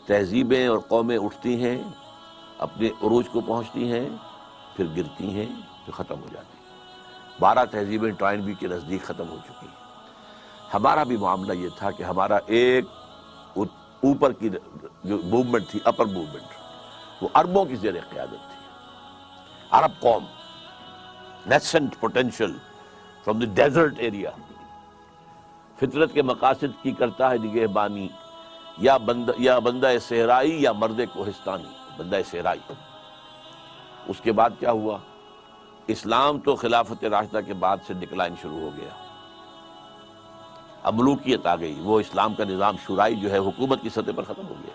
تہذیبیں اور قومیں اٹھتی ہیں، اپنے عروج کو پہنچتی ہیں، پھر گرتی ہیں، پھر ختم ہو جاتی ہیں۔ 12 تہذیبیں ٹوائنبی کے نزدیک ختم ہو چکی ہیں۔ ہمارا بھی معاملہ یہ تھا کہ ہمارا ایک اوپر کی جو موومنٹ تھی، اپر موومنٹ، وہ عربوں کی زیر قیادت تھی۔ عرب قوم، nascent potential from the desert area, فطرت کے مقاصد کی کرتا ہے نگہبانی، یا بندہ صحرائی یا مرد کوہستانی، بندہ صحرائی۔ اس کے بعد کیا ہوا؟ اسلام تو خلافت راشدہ کے بعد سے ڈکلائن شروع ہو گیا، اب ملوکیت آ گئی، وہ اسلام کا نظام شورائی جو ہے حکومت کی سطح پر ختم ہو گیا۔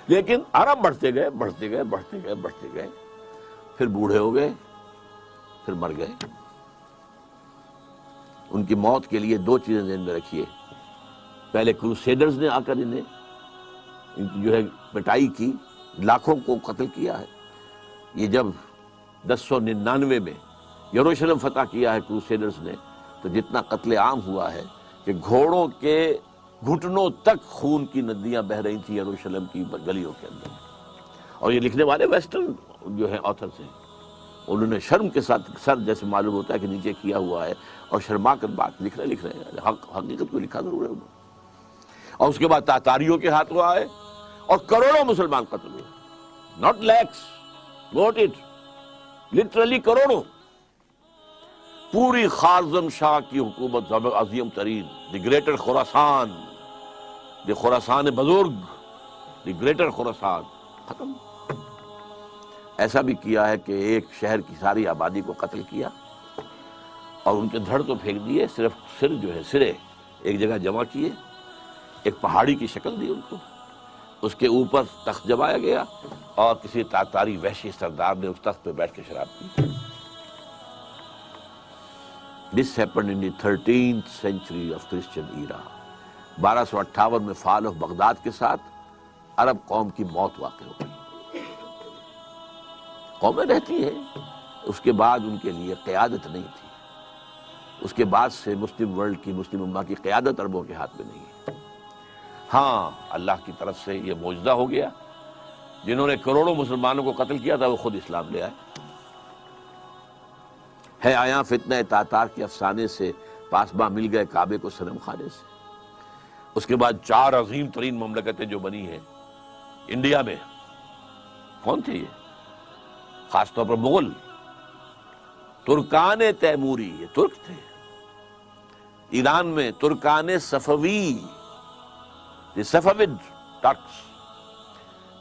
لیکن عرب بڑھتے گئے بڑھتے گئے بڑھتے گئے بڑھتے گئے، پھر بوڑھے ہو گئے، پھر مر گئے۔ ان کی موت کے لیے 2 چیزیں ذہن میں رکھیے۔ پہلے کروسیڈرز نے آ کر ان کی جو ہے پٹائی کی، لاکھوں کو قتل کیا ہے۔ یہ جب 1099 میں یروشلم فتح کیا ہے کروسیڈرز نے، تو جتنا قتل عام ہوا ہے کہ گھوڑوں کے گھٹنوں تک خون کی ندیاں بہہ رہی تھیں یروشلم کی گلیوں کے اندر۔ اور یہ لکھنے والے ویسٹرن جو ہیں آتھرز ہیں، انہوں نے شرم کے ساتھ سر جیسے معلوم ہوتا ہے کہ نیچے کیا ہوا ہے، اور شرما کر بات لکھ رہے ہیں، حقیقت کو لکھا ضرور ہے انہوں نے۔ اور اس کے بعد تاتاریوں کے ہاتھوں آئے اور کروڑوں مسلمان قتل ہوئے، not lakhs, not it, literally کروڑوں۔ پوری خارزم شاہ کی حکومت عظیم ترین، دی گریٹر خراسان، دی خراسان بزرگ، دی گریٹر خراسان، ختم۔ ایسا بھی کیا ہے کہ ایک شہر کی ساری آبادی کو قتل کیا اور ان کے دھڑ تو پھینک دیے، صرف سر جو ہے سرے ایک جگہ جمع کیے، ایک پہاڑی کی شکل دی ان کو، اس کے اوپر تخت جمایا گیا اور کسی تاتاری وحشی سردار نے اس تخت پہ بیٹھ کے شراب پی۔ This happened in the 13th century of Christian era۔ 1258 میں فال آف بغداد کے ساتھ عرب قوم کی موت واقع ہو گئی۔ قومیں رہتی ہیں، اس کے بعد ان کے لیے قیادت نہیں تھی۔ اس کے بعد سے مسلم ورلڈ کی، مسلم امہ کی قیادت عربوں کے ہاتھ میں نہیں ہے۔ ہاں، اللہ کی طرف سے یہ معجزہ ہو گیا، جنہوں نے کروڑوں مسلمانوں کو قتل کیا تھا وہ خود اسلام لے آئے۔ ہے آیا فتنہ تاتار کے افسانے سے، پاسباں مل گئے کعبے کو صنم خانے سے۔ اس کے بعد 4 عظیم ترین مملکتیں جو بنی ہیں انڈیا میں، کون تھے یہ؟ خاص طور پر مغل، ترکان تیموری، یہ ترک تھے۔ ایران میں ترکان صفوی، دی صفوید ٹرکس،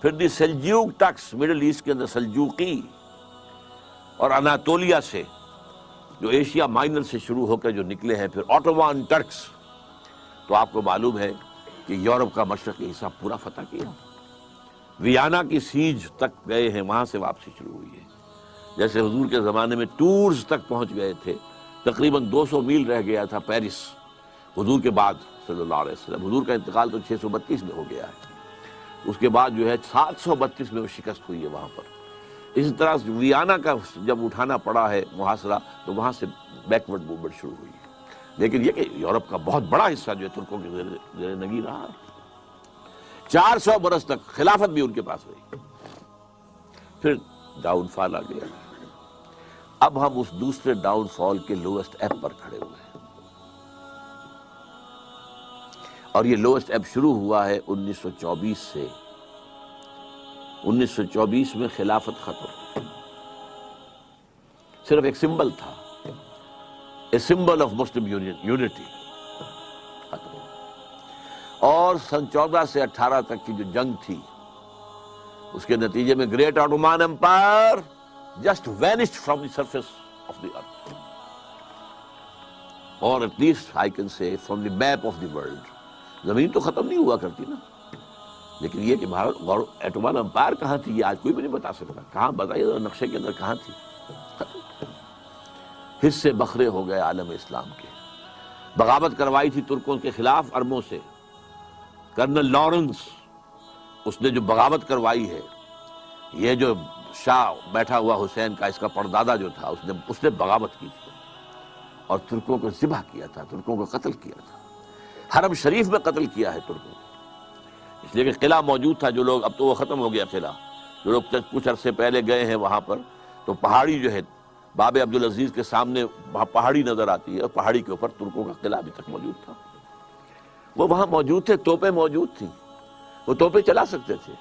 پھر دی سلجوق ٹرکس، مڈل ایسٹ کے اندر سلجوقی، اور اناطولیہ سے جو ایشیا مائنر سے شروع ہو کر جو نکلے ہیں پھر آٹومان ٹرکس۔ تو آپ کو معلوم ہے کہ یورپ کا مشرقی حصہ پورا فتح کیا، ویانا کی سیج تک گئے ہیں، وہاں سے واپسی شروع ہوئی ہے۔ جیسے حضور کے زمانے میں ٹورز تک پہنچ گئے تھے، تقریباً 200 میل رہ گیا تھا پیرس حضور کے بعد صلی اللہ علیہ وسلم۔ حضور کا انتقال تو 632 میں ہو گیا ہے، اس کے بعد جو ہے 732 میں وہ شکست ہوئی ہے وہاں پر۔ اسی طرح ویانا کا جب اٹھانا پڑا ہے محاصرہ، تو وہاں سے بیکورڈ موومنٹ شروع ہوئی ہے۔ لیکن یہ کہ یورپ کا بہت بڑا حصہ جو ہے ترکوں کے زیر نگی رہا ہے، 400 برس تک خلافت بھی ان کے پاس رہی۔ پھر ڈاؤن فال آ گیا۔ اب ہم اس دوسرے ڈاؤن فال کے لوسٹ ایب پر کھڑے ہوئے ہیں، اور یہ لوسٹ ایب شروع ہوا ہے 1924 سے۔ 1924 میں خلافت ختم، صرف ایک سمبل تھا، a symbol of Muslim unity, ختم۔ اور سن 14 سے 18 تک کی جو جنگ تھی، اس کے نتیجے میں great Ottoman empire just vanished from the surface of the earth, اور at least I can say from the map of the world. زمین تو ختم نہیں ہوا کرتی نا، لیکن یہ کہ بھارت آٹومان امپائر کہاں تھی یہ آج کوئی بھی نہیں بتا سکتا۔ کہاں بتائیے نقشے کے اندر کہاں تھی؟ حصے بکھرے ہو گئے عالم اسلام کے۔ بغاوت کروائی تھی ترکوں کے خلاف عربوں سے، کرنل لارنس، اس نے جو بغاوت کروائی ہے، یہ جو شاہ بیٹھا ہوا حسین کا اس کا پردادا جو تھا، اس نے بغاوت کی تھی اور ترکوں کو ذبح کیا تھا، ترکوں کو قتل کیا تھا، حرم شریف میں قتل کیا ہے ترکوں کو۔ اس لیے کہ قلعہ موجود تھا، جو لوگ، اب تو وہ ختم ہو گیا قلعہ، جو لوگ کچھ عرصے پہلے گئے ہیں وہاں پر، تو پہاڑی جو ہے باب عبدالعزیز کے سامنے وہاں پہاڑی نظر آتی ہے، اور پہاڑی کے اوپر ترکوں کا قلعہ ابھی تک موجود تھا. وہ وہاں موجود تھے، توپیں موجود تھیں، وہ توپیں چلا سکتے تھے،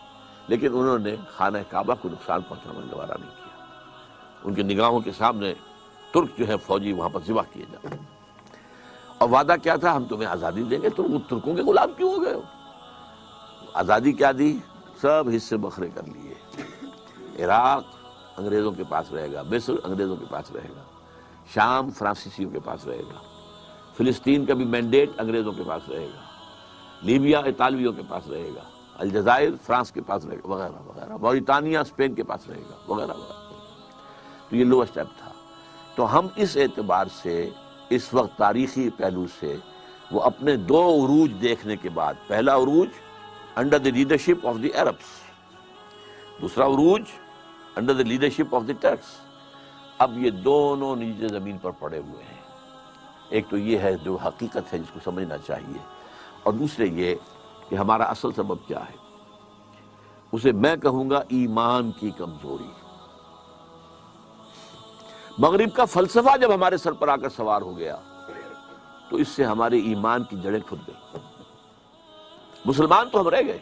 لیکن انہوں نے خانہ کعبہ کو نقصان پہنچانا گوارا نہیں کیا. ان کی نگاہوں کے سامنے ترک جو ہے فوجی وہاں پر ذبح کیے جاتے. اور وعدہ کیا تھا، ہم تمہیں آزادی دیں گے. ترکوں کے غلام کیوں ہو گئے ہو؟ آزادی کیا دی؟ سب حصے بکھرے کر لیے. عراق انگریزوں کے پاس رہے گا، مصر انگریزوں کے پاس رہے گا، شام فرانسیسیوں کے پاس رہے گا، فلسطین کا بھی مینڈیٹ انگریزوں کے پاس رہے گا، لیبیا اطالویوں کے پاس رہے گا، الجزائر فرانس کے پاس رہے گا، وغیرہ وغیرہ، موریٹانیہ اسپین کے پاس رہے گا، وغیرہ وغیرہ. تو یہ لو اسٹیپ تھا. تو ہم اس اعتبار سے اس وقت تاریخی پہلو سے وہ اپنے دو عروج دیکھنے کے بعد، پہلا عروج under the leadership of the Arabs, دوسرا عروج under the leadership of the tricks. اب یہ دونوں نیچے زمین پر پڑے ہوئے ہیں. ایک تو یہ ہے جو حقیقت ہے جس کو سمجھنا چاہیے، اور دوسرے یہ کہ ہمارا اصل سبب کیا ہے. اسے میں کہوں گا ایمان کی کمزوری. مغرب کا فلسفہ جب ہمارے سر پر آ کر سوار ہو گیا تو اس سے ہمارے ایمان کی جڑیں کھد گئی. مسلمان تو ہم رہ گئے،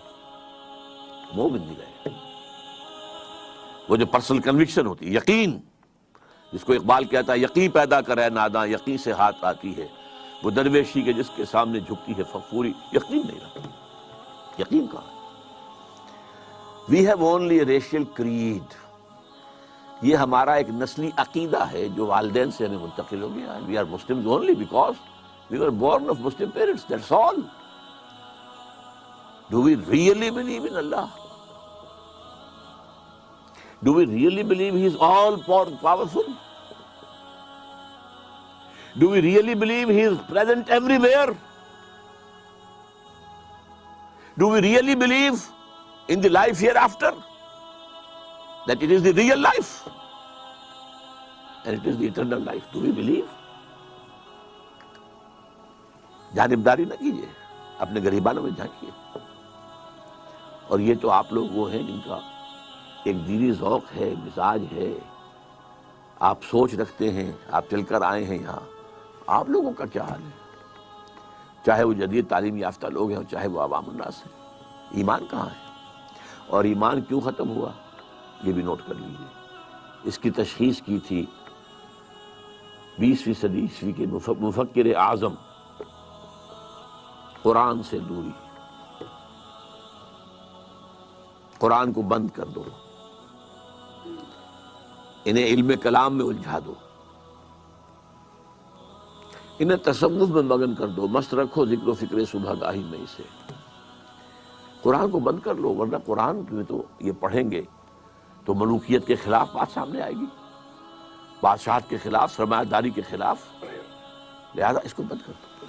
مومن نہیں رہے. وہ جو پرسنل کنوکشن ہوتی ہے، یقین، جس کو اقبال کہتا ہے یقین پیدا کرے ناداں یقین سے ہاتھ آتی ہے، وہ درویشی کے جس کے سامنے جھکتی ہے فخوری. یقین نہیں رہا. یقین کہاں؟ We have only a racial creed. یہ ہمارا ایک نسلی عقیدہ ہے جو والدین سے ہمیں منتقل ہو گیا ہے. We are Muslims only because we were born of Muslim parents, that's all. Do we really believe in Allah? Do we really believe He is all powerful? Do we really believe He is present everywhere? Do we really believe in the life hereafter? That it is the real life and it is the eternal life. Do we believe? جانبداری نہ کیجیے، اپنے گریبانوں میں جھانکیے. اور یہ تو آپ لوگ وہ ہیں جن کا ایک دینی ذوق ہے، مزاج ہے، آپ سوچ رکھتے ہیں، آپ چل کر آئے ہیں یہاں. آپ لوگوں کا کیا حال ہے؟ چاہے وہ جدید تعلیم یافتہ لوگ ہیں اور چاہے وہ عوام الناس ہیں. ایمان کہاں ہے؟ اور ایمان کیوں ختم ہوا یہ بھی نوٹ کر لیجیے. اس کی تشخیص کی تھی 20ویں صدی عیسوی کے مفکر اعظم، قرآن سے دوری. قرآن کو بند کر دو، انہیں علم کلام میں الجھا دو، انہیں تصوف میں مگن کر دو، مست رکھو ذکر و فکر صبح گاہی میں اسے. قرآن کو بند کر لو، ورنہ قرآن میں تو یہ پڑھیں گے تو ملوکیت کے خلاف بات سامنے آئے گی، بادشاہت کے خلاف، سرمایہ داری کے خلاف. لہذا اس کو بند کر دو.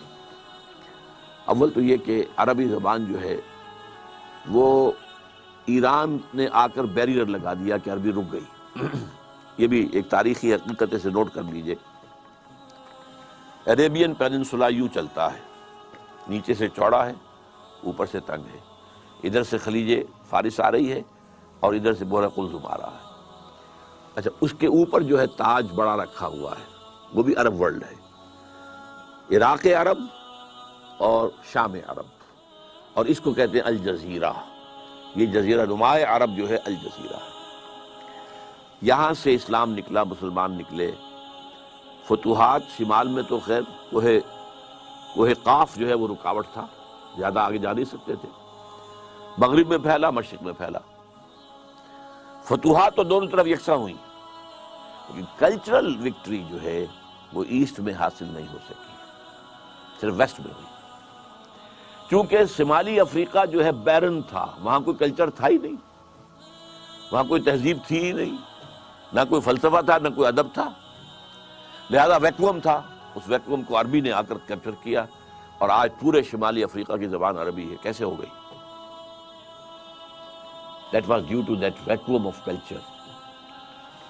اول تو یہ کہ عربی زبان جو ہے وہ ایران نے آ کر بیریئر لگا دیا کہ عربی رک گئی. یہ بھی ایک تاریخی حقیقت سے نوٹ کر لیجئے. عربین پیننسولا یوں چلتا ہے، نیچے سے چوڑا ہے، اوپر سے تنگ ہے. ادھر سے خلیج فارس آ رہی ہے اور ادھر سے بحر قلزم آ رہا ہے. اچھا، اس کے اوپر جو ہے تاج بڑا رکھا ہوا ہے، وہ بھی عرب ورلڈ ہے. عراق عرب اور شام عرب، اور اس کو کہتے ہیں الجزیرہ. یہ جزیرہ نمائے عرب جو ہے الجزیرہ ہے. یہاں سے اسلام نکلا، مسلمان نکلے. فتوحات شمال میں تو خیر کوہ قاف جو ہے وہ رکاوٹ تھا، زیادہ آگے جا نہیں سکتے تھے. مغرب میں پھیلا، مشرق میں پھیلا. فتوحات تو دونوں طرف یکساں ہوئی، لیکن کلچرل وکٹری جو ہے وہ ایسٹ میں حاصل نہیں ہو سکی، صرف ویسٹ میں ہوئی. چونکہ شمالی افریقہ جو ہے بیرن تھا، وہاں کوئی کلچر تھا ہی نہیں، وہاں کوئی تہذیب تھی ہی نہیں، نہ کوئی فلسفہ تھا، نہ کوئی ادب تھا. لہذا ویکوم تھا. اس ویکوم کو عربی نے آ کر کیپچر کیا، اور آج پورے شمالی افریقہ کی زبان عربی ہے. کیسے ہو گئی؟ That was due to that vacuum of culture.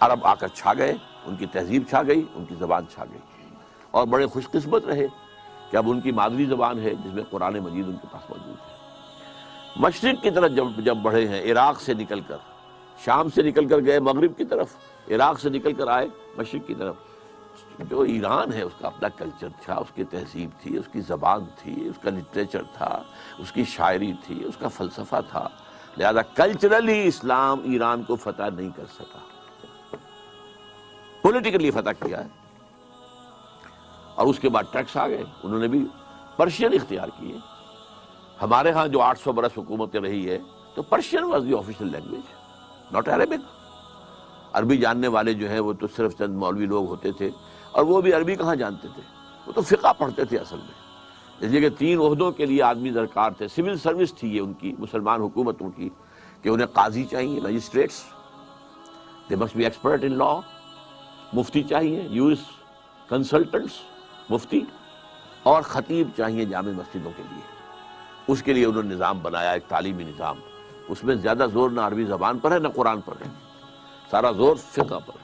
عرب آ کر چھا گئے، ان کی تہذیب چھا گئی، ان کی زبان چھا گئی. اور بڑے خوش قسمت رہے کہ اب ان کی مادری زبان ہے جس میں قرآن مجید ان کے پاس موجود ہے. مشرق کی طرف جب بڑھے ہیں، عراق سے نکل کر، شام سے نکل کر گئے مغرب کی طرف، عراق سے نکل کر آئے مشرق کی طرف. جو ایران ہے اس کا اپنا کلچر تھا، اس کی تہذیب تھی، اس کی زبان تھی، اس کا لٹریچر تھا، اس کی شاعری تھی، اس کا فلسفہ تھا. لہذا کلچرلی اسلام ایران کو فتح نہیں کر سکا، پولیٹیکلی فتح کیا ہے. اور اس کے بعد ٹیکس آ گئے، انہوں نے بھی پرشین اختیار کیے. ہمارے ہاں جو 800 برس حکومت رہی ہے تو Persian was the official language, not Arabic. عربی جاننے والے جو ہیں وہ تو صرف چند مولوی لوگ ہوتے تھے، اور وہ بھی عربی کہاں جانتے تھے، وہ تو فقہ پڑھتے تھے اصل میں. اس لیے کہ 3 عہدوں کے لیے آدمی درکار تھے. سول سروس تھی یہ ان کی مسلمان حکومتوں کی، کہ انہیں قاضی چاہیے، magistrates, they must be expert in law. مفتی چاہیے، یوز کنسلٹنٹس مفتی، اور خطیب چاہیے جامع مسجدوں کے لیے. اس کے لیے انہوں نے نظام بنایا، ایک تعلیمی نظام. اس میں زیادہ زور نہ عربی زبان پر ہے نہ قرآن پر ہے، سارا زور فقہ پر ہے.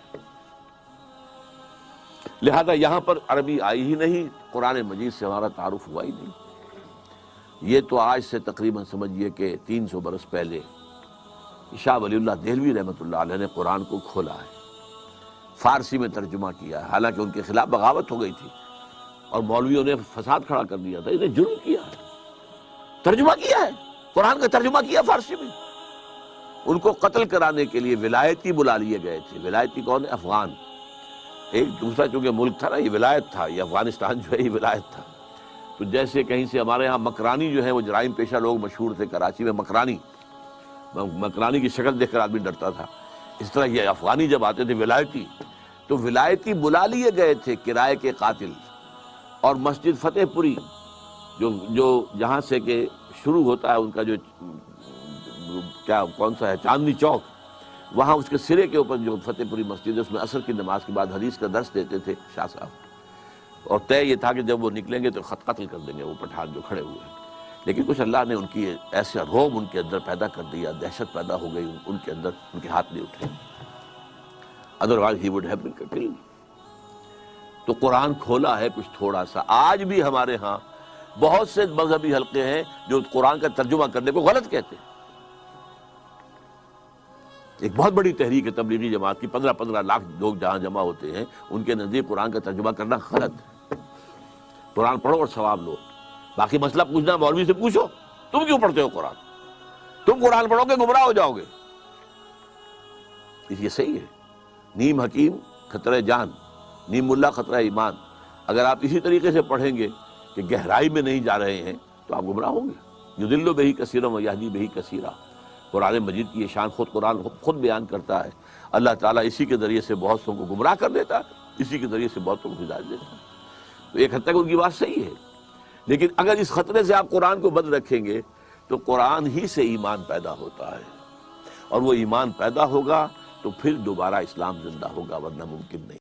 لہذا یہاں پر عربی آئی ہی نہیں، قرآن مجید سے ہمارا تعارف ہوا ہی نہیں. یہ تو آج سے تقریباً سمجھیے کہ 300 برس پہلے شاہ ولی اللہ دہلوی رحمۃ اللہ علیہ نے قرآن کو کھولا ہے، فارسی میں ترجمہ کیا ہے. حالانکہ ان کے خلاف بغاوت ہو گئی تھی اور مولویوں نے فساد کھڑا کر دیا تھا. انہیں جرم کیا ہے، ترجمہ کیا ہے، قرآن کا ترجمہ کیا فارسی میں. ان کو قتل کرانے کے لیے ولایتی بلا لیے گئے تھے. ولایتی کون ہے؟ افغان. ایک دوسرا چونکہ ملک تھا نا، یہ ولایت تھا، یہ افغانستان جو ہے یہ ولایت تھا. تو جیسے کہیں سے ہمارے ہاں مکرانی جو ہے وہ جرائم پیشہ لوگ مشہور تھے کراچی میں، مکرانی کی شکل دیکھ کر آدمی ڈرتا تھا. اس طرح یہ افغانی جب آتے تھے ولایتی، تو ولایتی بلا لیے گئے تھے کرائے کے قاتل. اور مسجد فتح پوری جو جہاں سے کہ شروع ہوتا ہے ان کا جو کون سا ہے، چاندنی چوک، وہاں اس کے سرے کے اوپر جو فتح پوری مسجد ہے، اس میں عصر کی نماز کے بعد حدیث کا درس دیتے تھے شاہ صاحب. اور طے یہ تھا کہ جب وہ نکلیں گے تو قتل کر دیں گے وہ پٹھان جو کھڑے ہوئے ہیں. لیکن کچھ اللہ نے ان کی ایسا روب ان کے اندر پیدا کر دیا، دہشت پیدا ہو گئی ان کے اندر، ان کے ہاتھ نہیں اٹھے. Otherwise he would have been killed. تو قرآن کھولا ہے کچھ تھوڑا سا. آج بھی ہمارے ہاں بہت سے مذہبی حلقے ہیں جو قرآن کا ترجمہ کرنے کو غلط کہتے ہیں. ایک بہت بڑی تحریک ہے تبلیغی جماعت کی، 15 لاکھ لوگ جہاں جمع ہوتے ہیں، ان کے نزدیک قرآن کا ترجمہ کرنا غلط ہے. قرآن پڑھو اور ثواب لو. باقی مسئلہ پوچھنا مولوی سے پوچھو، تم کیوں پڑھتے ہو قرآن؟ تم قرآن پڑھو گے گمراہ ہو جاؤ گے. یہ صحیح ہے. نیم حکیم خطرہ جان، نیم ملا خطرہ ایمان. اگر آپ اسی طریقے سے پڑھیں گے کہ گہرائی میں نہیں جا رہے ہیں تو آپ گمراہ ہوں گے. یضل بہ کثیرا ویہدی بہ کثیرا. قرآن مجید کی یہ شان قرآن خود بیان کرتا ہے. اللہ تعالیٰ اسی کے ذریعے سے بہت سو کو گمراہ کر دیتا ہے، اسی کے ذریعے سے بہتوں کو ہدایت دیتا ہے. تو ایک حد تک ان کی بات صحیح ہے. لیکن اگر اس خطرے سے آپ قرآن کو بند رکھیں گے تو قرآن ہی سے ایمان پیدا ہوتا ہے، اور وہ ایمان پیدا ہوگا تو پھر دوبارہ اسلام زندہ ہوگا، ورنہ ممکن نہیں.